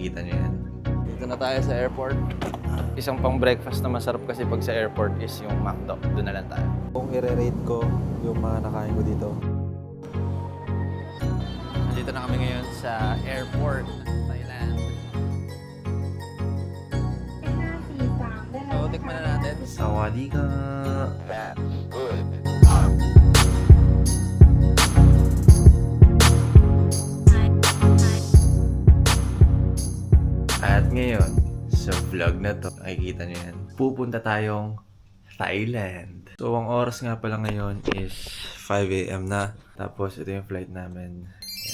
makikita nyo yan. Dito na tayo sa airport. Isang pang breakfast na masarap kasi pag sa airport is yung McDo. Doon na lang tayo. Kung i-rate ko yung mga nakain ko dito. Nandito na kami ngayon sa airport ng Thailand. So, tikman na natin. Sawadika! Good. At ngayon, sa vlog na to, makikita nyo yan, pupunta tayong Thailand. So, ang oras nga pala ngayon is 5 AM na. Tapos, ito yung flight namin.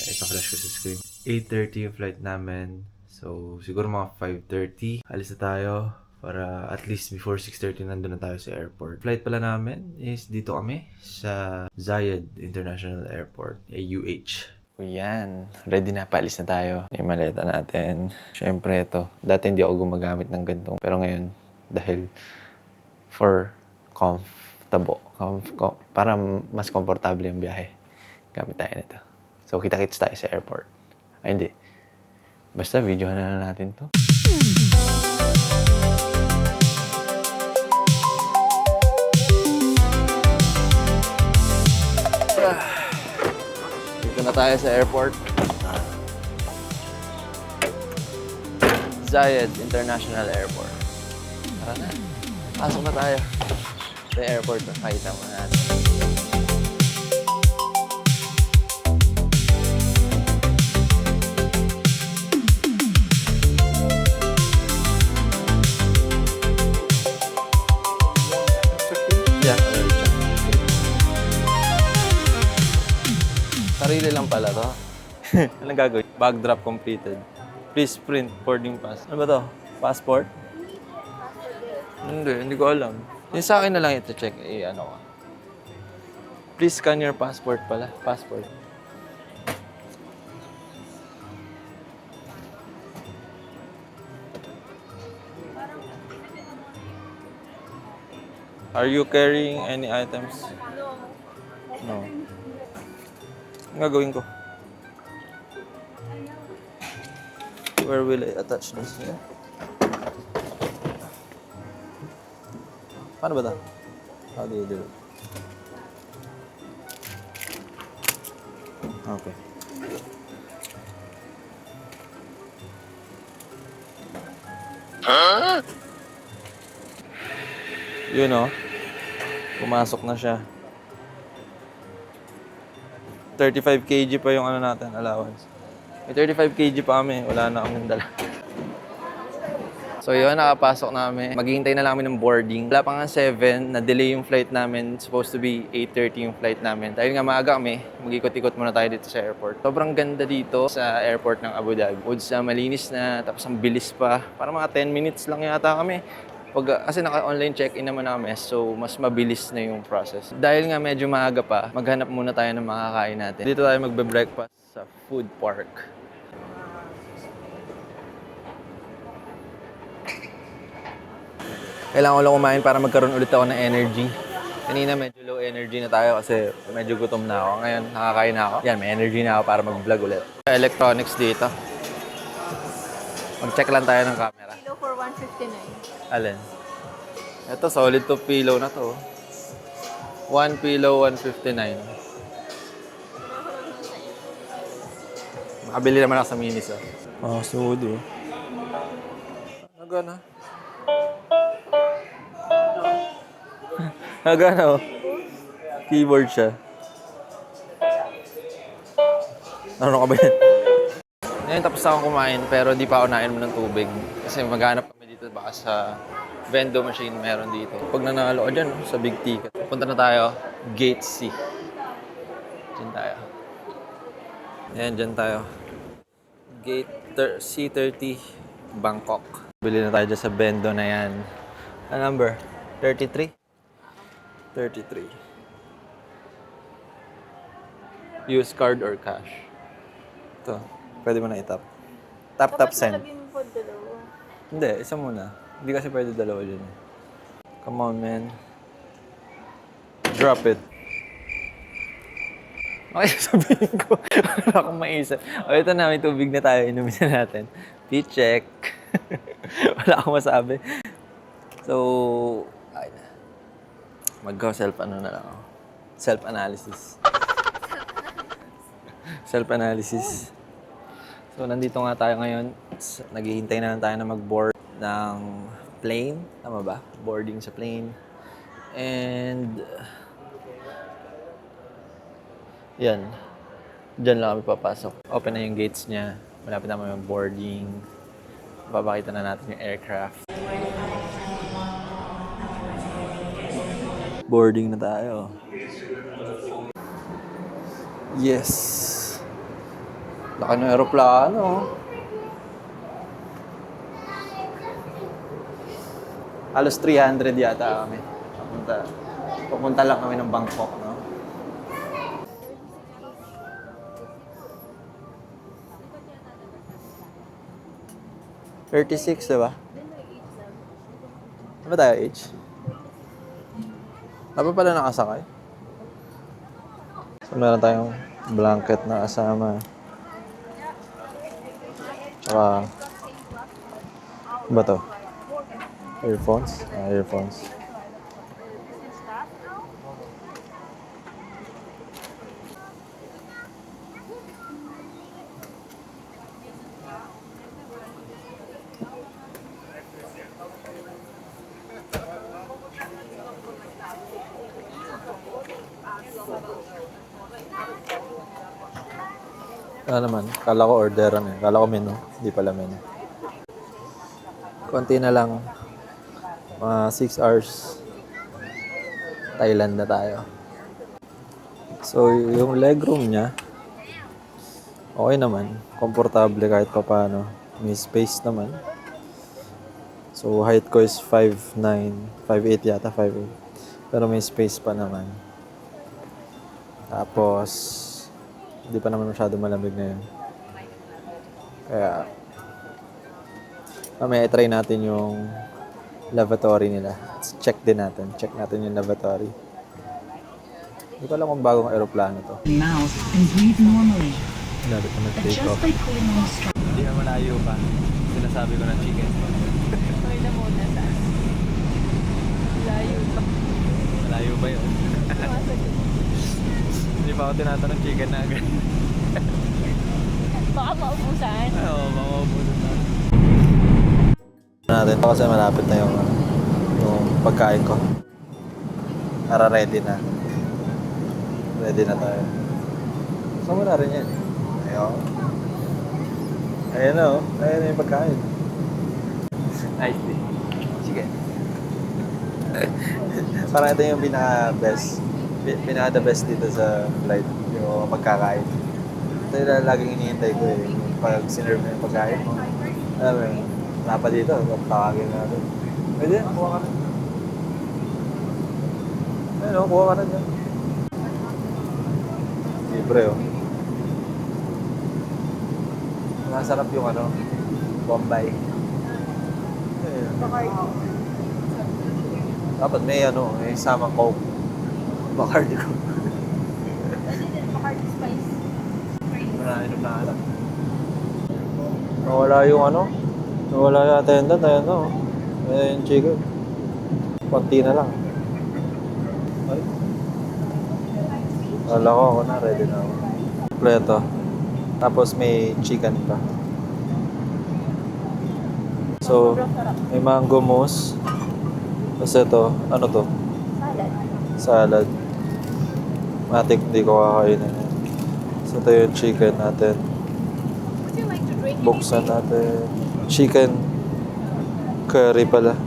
Ipa-flash ko sa screen. 8:30 yung flight namin. So, siguro mga 5:30. Alis na tayo para at least before 6:30 nandun na tayo sa airport. Flight pala namin is dito kami sa Zayed International Airport, AUH. O yan, ready na, paalis na tayo. Yung maleta natin. Siyempre ito, dati hindi ako gumagamit ng gantong. Pero ngayon, dahil for para mas komportable yung biyahe, gamit tayo nito. So, kita-kits tayo sa airport. Ay, hindi. Basta, videohan na lang natin to. Dito na tayo sa airport. Zayed International Airport. Tara na. Pasok na tayo sa airport. Pakita mo natin. Sarili lang pala to. Anong gagawin? Bag drop completed. Please print boarding pass. Ano ba to? Passport? Hindi ko alam. Yung sa akin na lang ito check. Ano ka? Please scan your passport pala. Passport. Are you carrying any items? No. Ang gagawin ko? Where will I attach this? Yeah. Paano ba ito? How do you do it? Okay. Huh? Yun o. Pumasok na siya. 35 kg pa yung ano natin, allowance. May 35 kg pa kami, wala na kaming dala. So yun, nakapasok namin. Maghihintay na lang kami ng boarding. Wala pa nga 7, na-delay yung flight namin. Supposed to be 8:30 yung flight namin. Dahil nga maaga kami, mag-ikot-ikot muna tayo dito sa airport. Sobrang ganda dito sa airport ng Abu Dhabi. Woods na malinis na, tapos ang bilis pa. Parang mga 10 minutes lang yata kami. Kasi naka-online check-in naman kami, so mas mabilis na yung process. Dahil nga medyo maaga pa, maghanap muna tayo ng makakain natin. Dito tayo magbe-breakfast sa food park. Kailangan ko lang kumain para magkaroon ulit ako ng energy. Kanina medyo low energy na tayo kasi medyo gutom na ako. Ngayon, nakakain na ako. Yan, may energy na ako para mag-vlog ulit. Electronics dito. Mag-check lang tayo ng camera. Pillow for 159. Alin? Ito, solid to pillow na to. 1 pillow, 159. Makabili naman ako sa Minis, ah. Oh, suod, oh. Nagana. Nagana, oh. Keyboard siya. Ano ka ba yan? Ngayon, tapos akong kumain, pero di pa ako nainom ng tubig. Kasi maghanap kami dito, baka sa vendo machine meron dito. Pag nanalo ko dyan, sa big ticket. Punta na tayo, Gate C. Diyan tayo. Ayan, dyan tayo. Gate C30, Bangkok. Bili na tayo dyan sa vendo na yan. Ano number? 33? 33. Use card or cash. Ito, pwede mo na itap. Tap send. Kapag mo po dalawa. Hindi, isa muna. Hindi kasi pwede dalawa dyan. Come on, man. Drop it. Okay, sabihin ko. Wala akong maisip. O, ito na, may tubig na tayo. Inumin na natin. Fit check. Wala akong masabi. So, ay na. Mag-self ano na lang ako. Self-analysis. Self-analysis. So, nandito nga tayo ngayon. Naghihintay na lang tayo na mag-board ng plane. Tama ba? Boarding sa plane. And, yan. Diyan lang kami papasok. Open na yung gates niya. Malapit na yung boarding. Papakita na natin yung aircraft. Boarding na tayo. Yes. Laki ng aeroplano. Halos 300 yata kami. Pupunta lang kami ng Bangkok, no? $36, diba? Ano ba tayo, H? Ano ba pala nakasakay? So, meron tayong blanket na kasama. Tsaka, ano ba to? Earphones? Earphones. Ano naman? Kala ko orderan eh. Kala ko menu. Hindi pala menu. Konti na lang. Mga 6 hours. Thailand na tayo. So, yung legroom niya, okay naman. Komportable kahit pa paano. May space naman. So, height ko is 5'9", 5'8 yata, 5'8". Pero may space pa naman. Tapos, hindi pa naman masyado malamig na yun. Kaya, mamaya try natin yung lavatory nila. Check din natin. Check natin yung lavatory. Hindi ko alam kung bagong aeroplano to. Mouth and breathe normally. Lalo ko nag-take Adjust off. by pulling on the straw. Hindi na malayo pa. Sinasabi ko ng chicken. Okay na muna sa layo pa. Malayo ba yun? Hindi pa ako tinatanong chicken na agad. Baka maubusan. Oo, makabulan na. Natin ito kasi malapit na yung pagkain ko. Para ready na. Ready na tayo. Saan mo na rin yan? Ayun. Ayun na oh. Ayun na yung pagkain. Nice day. Sige. Parang ito yung pinaka-best. Pinaka-the best dito sa flight. Yung pagkakain. Ito yung laging hinihintay ko eh. Pag sinerve na yung pagkain mo. Alam mo yun. Wala pa dito. Tawagin natin. Pwede, kuha ka na. Ayun o, kuha ka na dyan. Libre oh. Masarap yung ano, Bombay. Ayun. Dapat may ano, may samang Coke. Bacardi ko. Pwede din Bacardi Spice. Inom na alam. Nawala yung ano? Nawala yung attendant. Ayan na oh. Ayan yung chicken. Konti na lang. Ay. Wala ko ako na. Ready na ako. Kompleto. Tapos may chicken pa. So, may mango mousse. Tapos ito, ano to? Salad. Salad. Matik, hindi ko kakainin. So, ito yung chicken natin. Would you like to drink Buksan natin. Chicken curry pala.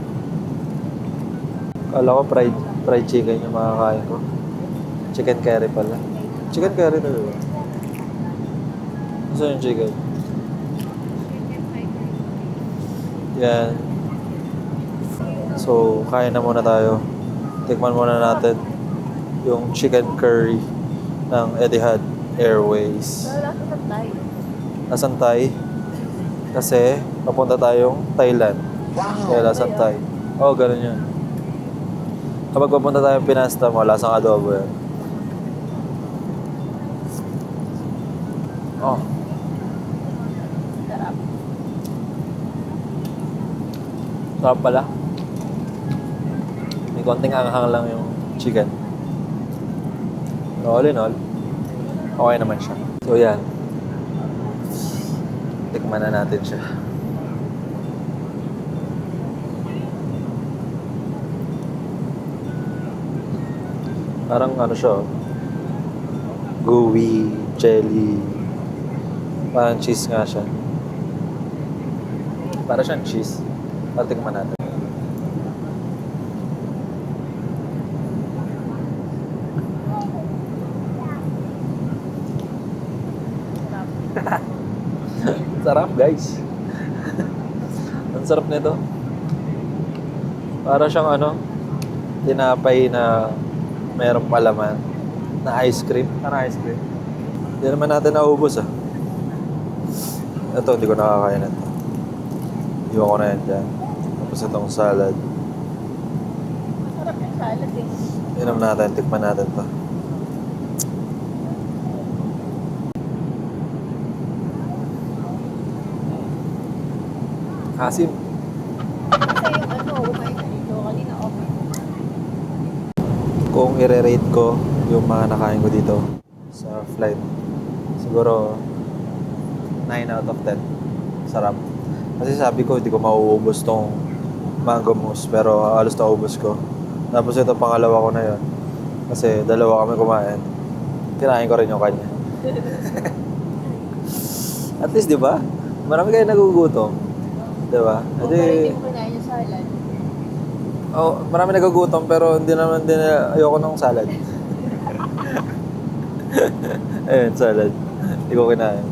Kala ko fried chicken yung makakain ko. Chicken curry pala. Chicken curry na diba? Saan yung chicken? Yan. So, kain na muna tayo. Tikman muna natin yung chicken curry ng Etihad Airways. Wala sa Thai. Nasaan Thai? Kasi papunta tayong Thailand. Kaya lasang Thai. Oo, ganun yun. Kapag papunta tayong Pinasta mo, lasang adobo yan. Oh. Sarap. Sarap pala. May konting anghang lang yung chicken. All in all, okay naman siya. So yan. Tikman na natin siya. Parang ano siya, gooey, jelly. Parang cheese nga siya. Para siyang cheese. Tikman natin. Sarap, guys. Ang sarap nito. Para siyang ano, tinapay na mayroong palaman na ice cream. Ano ice cream? Hindi naman natin naubos ah. Ito, hindi ko nakakain ito. Iwan ko na yan dyan. Tapos itong salad. Masarap yung salad eh. Inom natin, tikman natin to. Asim. Kasi yung ano, kumain ka dito kanina okay. Kung i-rate ko yung mga nakain ko dito sa flight, siguro 9 out of 10. Sarap. Kasi sabi ko, hindi ko mauubos tong mango mousse, pero halos naubos ko. Tapos ito, pangalawa ko na yun. Kasi dalawa kami kumain. Kinain ko rin yung kanya. At least, di ba? Marami kayo nagugutom. Di ba? Kung hindi mo kinain yung salad. Oh, marami nagugutom pero hindi naman din ayoko ng salad. Ayun, salad. Hindi ko kinain.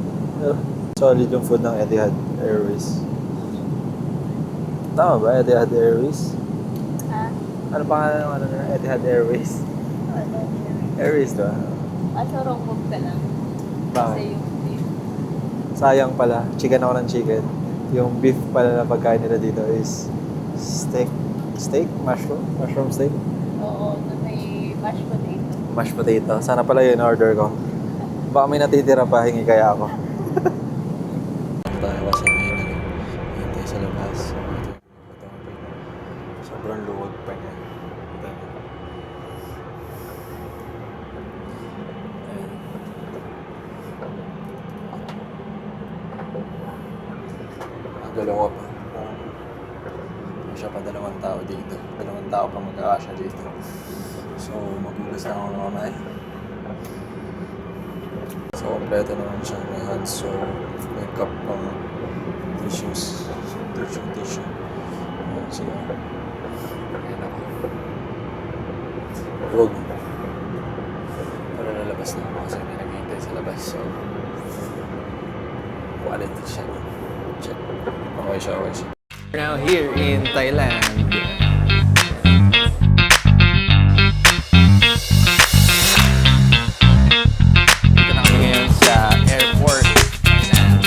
Solid yung food ng Etihad Airways. Tama ba? Etihad Airways? Ha? Ano pangalan ng ano na Etihad Airways? Ano? Airways to. Kaso wrong move ka lang. Kasi Bakit? yung beef. Sayang pala. Chicken ako ng chicken. Yung beef pala na pagkain nila dito is steak. Steak? Mushroom? Mushroom steak? Oo, na may mashed potato. Mashed potato. Sana pala yun order ko. Baka may natitira pa, hingi kaya ako. Tayo kasi ngayon, hintay sa labas. Sobrang luwag pa niya. Dalawa pa. Siya pa dalawang tao dito. Dalawang tao pa mag-aasya dito. So, magugas na ako ng mamay. So, kompleto naman siya. May hand soap, may cup pang tissues. Tissue. Ayan siya. Ayan ako. Huwag. Pero lalabas na ako kasi may naghihintay sa labas. So, quality siya. Check. Okay siya. We're now here in Thailand. Dito na kami ngayon sa airport. Thailand.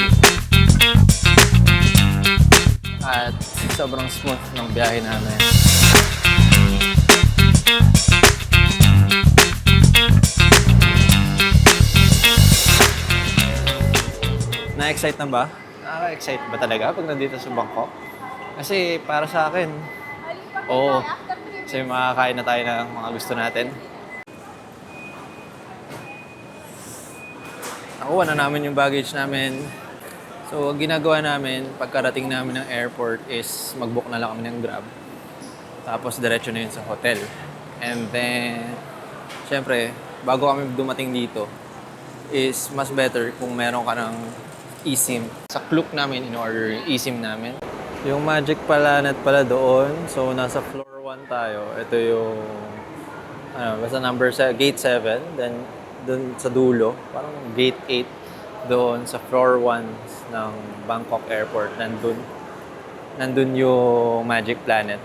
At sobrang smooth ng biyahe namin. Na-excite na ba? Nakaka-excite ba talaga pag nandito sa Bangkok? Kasi para sa akin, oo. Kasi makakain na tayo ng mga gusto natin. Nakuha na namin yung baggage namin. So, ang ginagawa namin pagkarating namin ng airport is mag-book na lang kami ng Grab. Tapos, diretso na yun sa hotel. And then, syempre, bago kami dumating dito, is mas better kung meron ka ng eSIM. Sa Klook namin, in-order yung eSIM namin. Yung Magic Planet pala doon. So, nasa floor 1 tayo. Ito yung, basta number sa gate 7. Then, doon sa dulo, parang gate 8. Doon sa floor 1 ng Bangkok Airport. Nandun yung Magic Planet.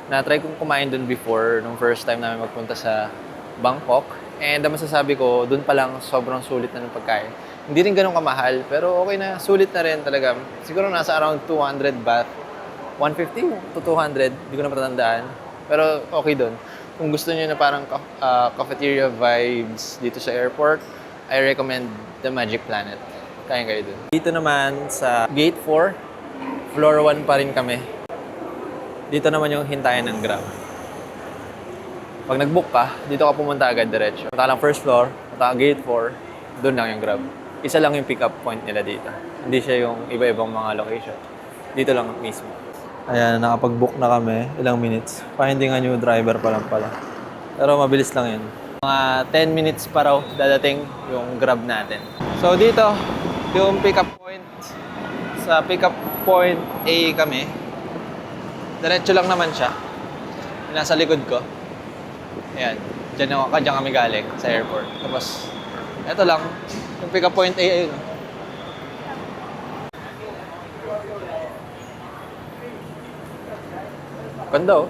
Na-try kong kumain doon before, nung first time namin magpunta sa Bangkok. And ang masasabi ko, doon pa lang sobrang sulit na ng pagkain. Hindi rin ganun kamahal, pero okay na, sulit na rin talaga. Siguro nasa around 200 baht. 150 to 200, hindi ko na matandaan. Pero okay doon. Kung gusto niyo na parang cafeteria vibes dito sa airport, I recommend the Magic Planet. Kaya kayo doon. Dito naman sa Gate 4, floor 1 pa rin kami. Dito naman yung hintayan ng Grab. Pag nag-book ka, dito ka pumunta agad diretso. Punta ka lang first floor, punta ka gate 4, doon lang yung Grab. Isa lang yung pick-up point nila dito. Hindi siya yung iba-ibang mga location. Dito lang mismo. Ayan, nakapag-book na kami. Ilang minutes. Finding a new driver pa lang pala. Pero mabilis lang yun. Mga 10 minutes pa raw dadating yung Grab natin. So dito, yung pick-up point. Sa pick-up point A kami. Diretso lang naman siya. Nasa likod ko. Ayan. Diyan kami galing sa airport. Tapos, eto lang. Yung pick-up point A, ayun. Ganda oh.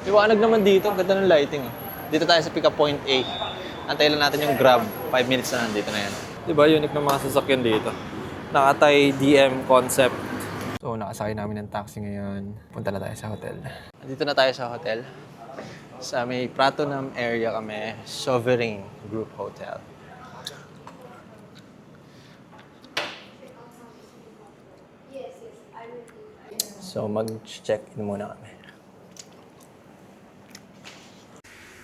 Liwanag naman dito. Ganda ng lighting oh. Dito tayo sa pick-up point A. Antayin lang natin yung Grab. 5 minutes na nandito na yan. Diba, unique ng mga sasakyan dito. Nakatay DM concept. So, nakasakay namin ng taxi ngayon. Punta na tayo sa hotel. Nandito na tayo sa hotel. Sa may Pratunam area kami. Sovereign Group Hotel. So, mag-check-in muna kami.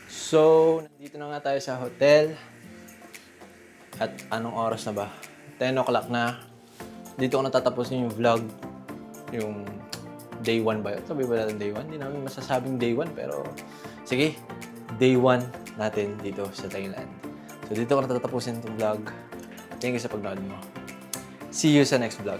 So, nandito na nga tayo sa hotel. At anong oras na ba? 10 o'clock na. Dito ko natatapusin yung vlog. Yung day 1 ba yun? Sabi ba natin day 1? Hindi namin masasabing day 1 pero sige, day 1 natin dito sa Thailand. So dito ko natatapusin itong vlog. Thank you sa pagnood mo. See you sa next vlog.